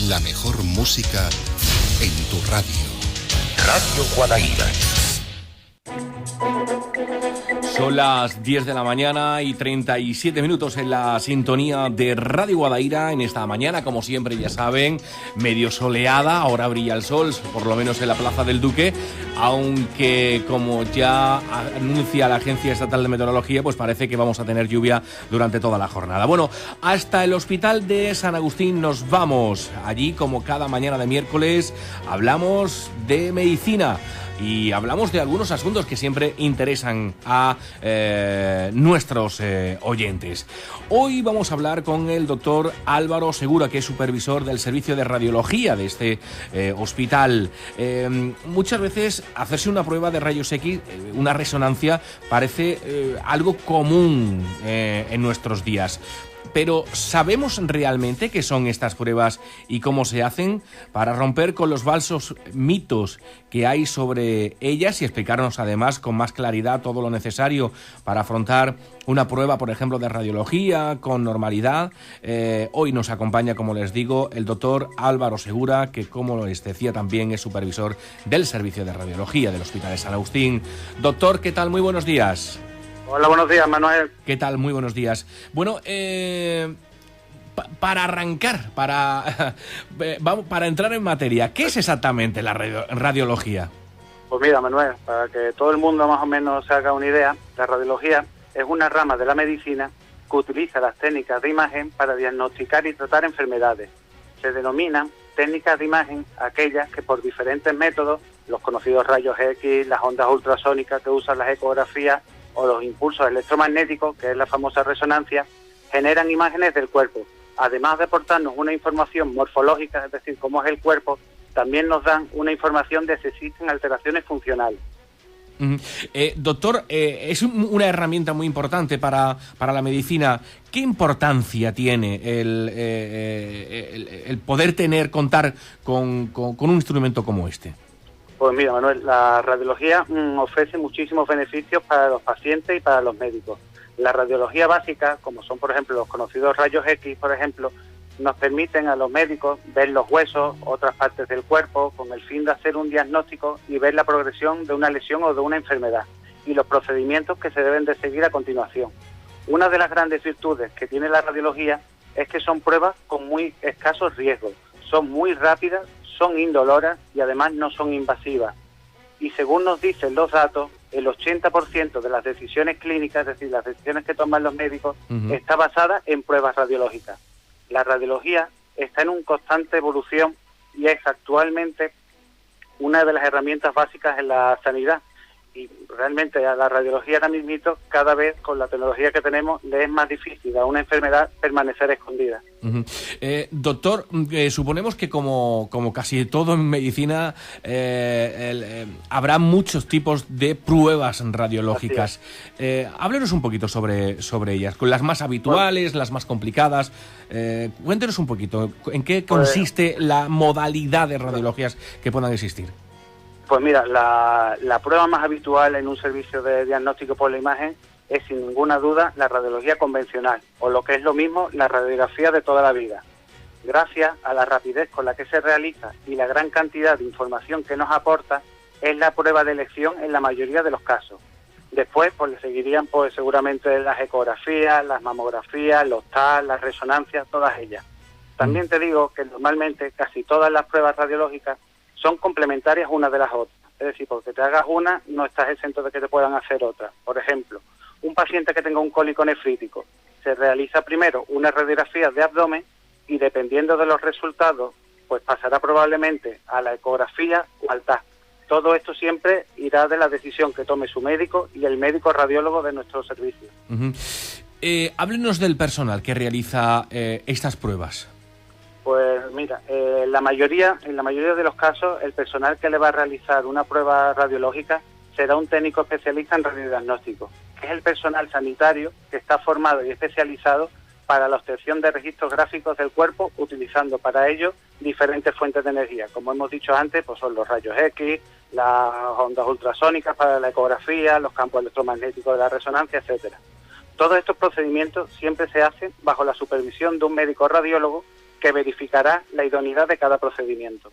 La mejor música en tu radio. Radio Guadaira. Son las 10 de la mañana y 37 minutos en la sintonía de Radio Guadaira. En esta mañana, como siempre, ya saben, medio soleada. Ahora brilla el sol, por lo menos en la Plaza del Duque. Aunque, como ya anuncia la Agencia Estatal de Meteorología, pues parece que vamos a tener lluvia durante toda la jornada. Bueno, hasta el Hospital de San Agustín nos vamos. Allí, como cada mañana de miércoles, hablamos de medicina. Y hablamos de algunos asuntos que siempre interesan a nuestros oyentes. Hoy vamos a hablar con el doctor Álvaro Segura, que es supervisor del servicio de radiología de este hospital. Muchas veces hacerse una prueba de rayos X, una resonancia, parece algo común en nuestros días. Pero ¿sabemos realmente qué son estas pruebas y cómo se hacen? Para romper con los falsos mitos que hay sobre ellas y explicarnos además con más claridad todo lo necesario para afrontar una prueba, por ejemplo, de radiología con normalidad. Hoy nos acompaña, como les digo, el doctor Álvaro Segura, que, como les decía, también es supervisor del servicio de radiología del Hospital de San Agustín. Doctor, ¿qué tal? Muy buenos días. Hola, buenos días, Manuel. ¿Qué tal? Muy buenos días. Bueno, para arrancar, para entrar en materia, ¿qué es exactamente la radiología? Pues mira, Manuel, para que todo el mundo más o menos se haga una idea, la radiología es una rama de la medicina que utiliza las técnicas de imagen para diagnosticar y tratar enfermedades. Se denominan técnicas de imagen aquellas que por diferentes métodos, los conocidos rayos X, las ondas ultrasónicas que usan las ecografías, o los impulsos electromagnéticos, que es la famosa resonancia, generan imágenes del cuerpo. Además de aportarnos una información morfológica, es decir, cómo es el cuerpo, también nos dan una información de si existen alteraciones funcionales. Doctor, es una herramienta muy importante para la medicina. ¿Qué importancia tiene el poder contar con un instrumento como este? Pues mira, Manuel, la radiología ofrece muchísimos beneficios para los pacientes y para los médicos. La radiología básica, como son, por ejemplo, los conocidos rayos X, por ejemplo, nos permiten a los médicos ver los huesos, otras partes del cuerpo, con el fin de hacer un diagnóstico y ver la progresión de una lesión o de una enfermedad y los procedimientos que se deben de seguir a continuación. Una de las grandes virtudes que tiene la radiología es que son pruebas con muy escasos riesgos, son muy rápidas, son indoloras y además no son invasivas. Y según nos dicen los datos, el 80% de las decisiones clínicas, es decir, las decisiones que toman los médicos, está basada en pruebas radiológicas. La radiología está en una constante evolución y es actualmente una de las herramientas básicas en la sanidad. Y realmente a la radiología ahora mismo, cada vez con la tecnología que tenemos, le es más difícil a una enfermedad permanecer escondida. Doctor, suponemos que como casi todo en medicina, habrá muchos tipos de pruebas radiológicas. Háblenos un poquito sobre ellas, con las más habituales, las más complicadas. Cuéntenos un poquito, ¿en qué consiste la modalidad de radiologías que puedan existir? Pues mira, la prueba más habitual en un servicio de diagnóstico por la imagen es sin ninguna duda la radiología convencional, o lo que es lo mismo, la radiografía de toda la vida. Gracias a la rapidez con la que se realiza y la gran cantidad de información que nos aporta, es la prueba de elección en la mayoría de los casos. Después, pues le seguirían seguramente las ecografías, las mamografías, los TAC, las resonancias, todas ellas. También te digo que normalmente casi todas las pruebas radiológicas son complementarias unas de las otras. Es decir, porque te hagas una, no estás exento de que te puedan hacer otra. Por ejemplo, un paciente que tenga un cólico nefrítico, se realiza primero una radiografía de abdomen y dependiendo de los resultados, pues pasará probablemente a la ecografía o al TAC. Todo esto siempre irá de la decisión que tome su médico y el médico radiólogo de nuestro servicio. Háblenos del personal que realiza estas pruebas. Pues mira, en la mayoría de los casos, el personal que le va a realizar una prueba radiológica será un técnico especialista en radiodiagnóstico, que es el personal sanitario que está formado y especializado para la obtención de registros gráficos del cuerpo, utilizando para ello diferentes fuentes de energía. Como hemos dicho antes, pues son los rayos X, las ondas ultrasónicas para la ecografía, los campos electromagnéticos de la resonancia, etcétera. Todos estos procedimientos siempre se hacen bajo la supervisión de un médico radiólogo que verificará la idoneidad de cada procedimiento.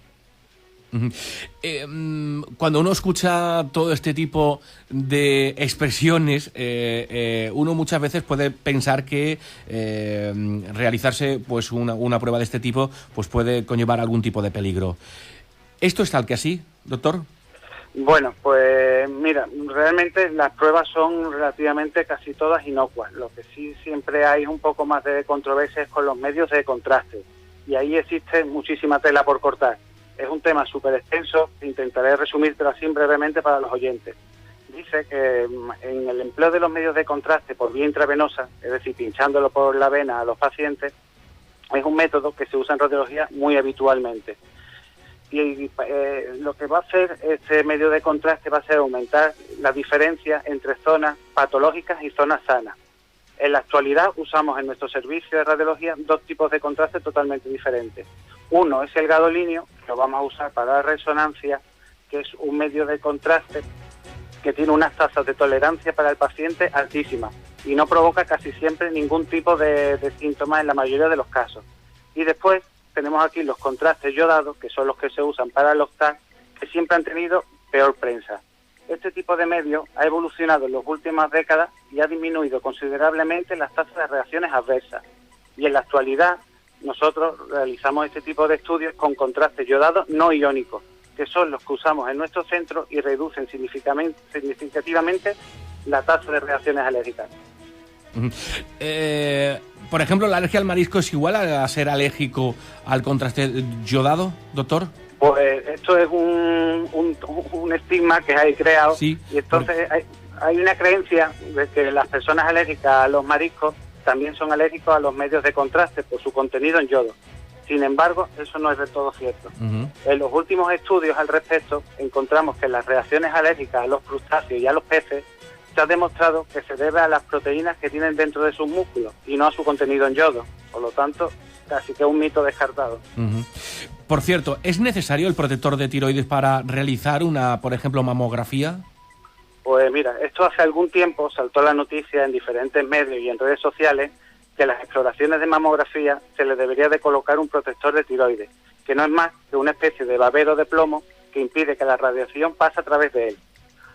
Cuando uno escucha todo este tipo de expresiones, uno muchas veces puede pensar que realizarse pues una prueba de este tipo pues puede conllevar algún tipo de peligro. ¿Esto es tal que así, doctor? Bueno, pues mira, realmente las pruebas son relativamente casi todas inocuas. Lo que sí siempre hay un poco más de controversia es con los medios de contraste. Y ahí existe muchísima tela por cortar. Es un tema súper extenso, intentaré resumírtelo así brevemente para los oyentes. Dice que en el empleo de los medios de contraste por vía intravenosa, es decir, pinchándolo por la vena a los pacientes, es un método que se usa en radiología muy habitualmente. Y lo que va a hacer este medio de contraste va a ser aumentar la diferencia entre zonas patológicas y zonas sanas. En la actualidad usamos en nuestro servicio de radiología dos tipos de contraste totalmente diferentes. Uno es el gadolíneo, que lo vamos a usar para la resonancia, que es un medio de contraste que tiene unas tasas de tolerancia para el paciente altísimas y no provoca casi siempre ningún tipo de síntomas en la mayoría de los casos. Y después tenemos aquí los contrastes yodados, que son los que se usan para los TAC, que siempre han tenido peor prensa. Este tipo de medio ha evolucionado en las últimas décadas y ha disminuido considerablemente las tasas de reacciones adversas. Y en la actualidad nosotros realizamos este tipo de estudios con contrastes yodados no iónicos, que son los que usamos en nuestro centro y reducen significativamente la tasa de reacciones alérgicas. Por ejemplo, ¿la alergia al marisco es igual a ser alérgico al contraste yodado, doctor? Pues esto es un estigma que hay creado, sí, y entonces hay una creencia de que las personas alérgicas a los mariscos también son alérgicos a los medios de contraste por su contenido en yodo. Sin embargo, eso no es del todo cierto. En los últimos estudios al respecto encontramos que las reacciones alérgicas a los crustáceos y a los peces se ha demostrado que se debe a las proteínas que tienen dentro de sus músculos y no a su contenido en yodo. Por lo tanto, casi que es un mito descartado. Por cierto, ¿es necesario el protector de tiroides para realizar una, por ejemplo, mamografía? Pues mira, esto hace algún tiempo saltó la noticia en diferentes medios y en redes sociales que a las exploraciones de mamografía se le debería de colocar un protector de tiroides, que no es más que una especie de babero de plomo que impide que la radiación pase a través de él.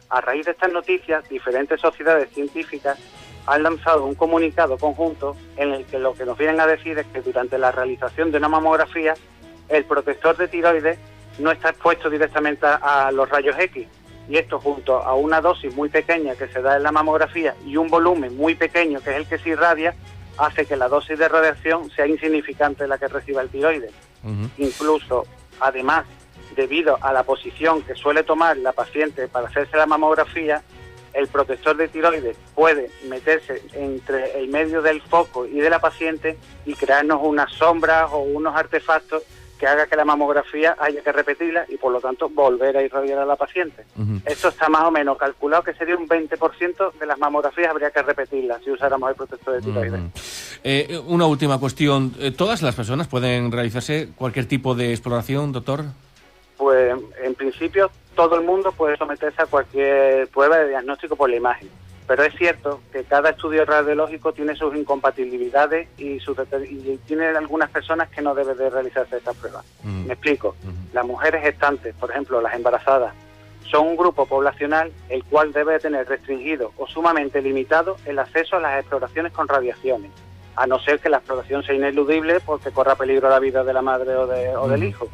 A raíz de estas noticias, diferentes sociedades científicas han lanzado un comunicado conjunto en el que lo que nos vienen a decir es que durante la realización de una mamografía el protector de tiroides no está expuesto directamente a los rayos X, y esto junto a una dosis muy pequeña que se da en la mamografía y un volumen muy pequeño que es el que se irradia, hace que la dosis de radiación sea insignificante la que reciba el tiroides. Incluso, además, debido a la posición que suele tomar la paciente para hacerse la mamografía, el protector de tiroides puede meterse entre el medio del foco y de la paciente y crearnos unas sombras o unos artefactos que haga que la mamografía haya que repetirla y por lo tanto volver a irradiar a la paciente. Esto está más o menos calculado que sería un 20% de las mamografías habría que repetirlas si usáramos el protector de tiroides. Una última cuestión. ¿Todas las personas pueden realizarse cualquier tipo de exploración, doctor? Pues en principio todo el mundo puede someterse a cualquier prueba de diagnóstico por la imagen. Pero es cierto que cada estudio radiológico tiene sus incompatibilidades y tiene algunas personas que no deben de realizarse estas pruebas. Me explico. Las mujeres gestantes, por ejemplo, las embarazadas, son un grupo poblacional el cual debe tener restringido o sumamente limitado el acceso a las exploraciones con radiaciones, a no ser que la exploración sea ineludible porque corra peligro la vida de la madre o del hijo.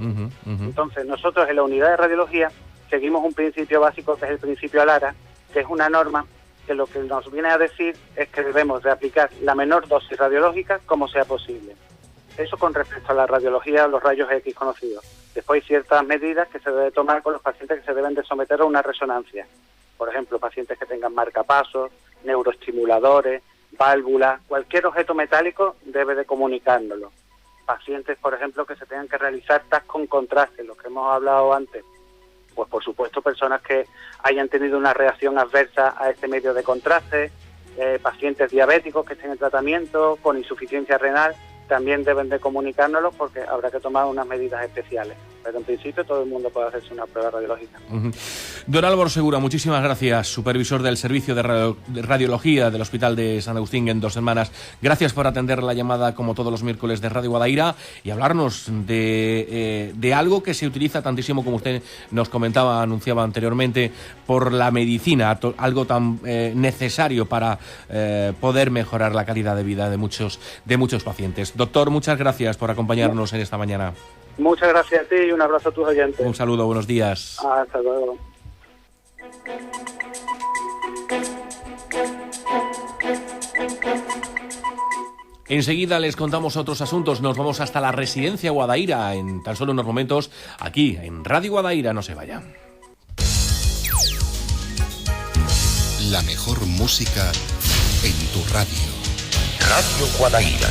Entonces, nosotros en la unidad de radiología seguimos un principio básico que es el principio ALARA, que es una norma que lo que nos viene a decir es que debemos de aplicar la menor dosis radiológica como sea posible. Eso con respecto a la radiología, los rayos X conocidos. Después hay ciertas medidas que se deben tomar con los pacientes que se deben de someter a una resonancia. Por ejemplo, pacientes que tengan marcapasos, neuroestimuladores, válvulas, cualquier objeto metálico debe de comunicárnoslo. Pacientes, por ejemplo, que se tengan que realizar TAC con contraste, lo que hemos hablado antes. Pues por supuesto personas que hayan tenido una reacción adversa a este medio de contraste, pacientes diabéticos que estén en tratamiento, con insuficiencia renal, también deben de comunicárnoslo porque habrá que tomar unas medidas especiales. Pero en principio todo el mundo puede hacerse una prueba radiológica. Don Álvaro Segura, muchísimas gracias, supervisor del servicio de radiología del Hospital de San Agustín en Dos Hermanas. Gracias por atender la llamada como todos los miércoles de Radio Guadaira y hablarnos de algo que se utiliza tantísimo, como usted nos comentaba, anunciaba anteriormente, por la medicina, algo tan necesario para poder mejorar la calidad de vida de muchos pacientes. Doctor, muchas gracias por acompañarnos en esta mañana. Muchas gracias a ti y un abrazo a tus oyentes. Un saludo, buenos días. Hasta luego. Enseguida les contamos otros asuntos. Nos vamos hasta la Residencia Guadaira en tan solo unos momentos, aquí en Radio Guadaira. No se vayan. La mejor música en tu radio. Radio Guadaira.